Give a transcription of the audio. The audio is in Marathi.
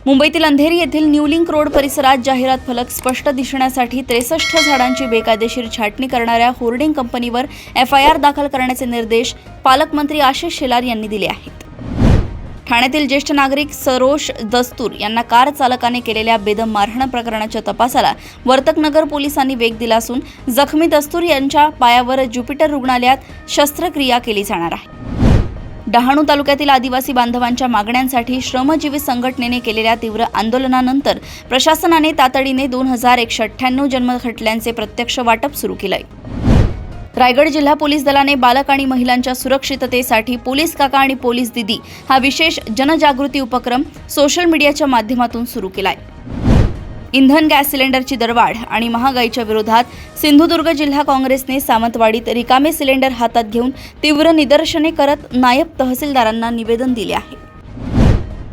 मुंबईतील अंधेरी येथील न्यू लिंक रोड परिसरात जाहिरात फलक स्पष्ट दिसण्यासाठी 63 झाडांची बेकायदेशीर छाटणी करणाऱ्या होर्डिंग कंपनीवर FIR दाखल करण्याचे निर्देश पालकमंत्री आशिष शेलार यांनी दिले आहेत। ठाण्यातील ज्येष्ठ नागरिक सरोश दस्तूर यांना कार चालकाने केलेल्या बेदम मारहाण प्रकरणाच्या तपासाला वर्तकनगर पोलिसांनी वेग दिला असून जखमी दस्तूर यांच्या पायावर ज्युपिटर रुग्णालयात शस्त्रक्रिया केली जाणार आहे। डहाणू तालुक्यातील आदिवासी बांधवांच्या मागण्यांसाठी श्रमजीवी संघटनेने केलेल्या तीव्र आंदोलनानंतर प्रशासनाने तातडीने 2198 जन्मखटल्यांचे प्रत्यक्ष वाटप सुरू केलंय। रायगड जिल्हा पोलीस दलाने बालक आणि महिलांच्या सुरक्षिततेसाठी पोलीस काका आणि पोलीस दिदी हा विशेष जनजागृती उपक्रम सोशल मीडियाच्या माध्यमातून सुरू केलाय। इंधन गॅस सिलेंडरची दरवाढ आणि महागाईच्या विरोधात सिंधुदुर्ग जिल्हा काँग्रेसने सावंतवाडीत रिकामे सिलेंडर हातात घेऊन तीव्र निदर्शने करत नायब तहसीलदारांना निवेदन दिले आहे।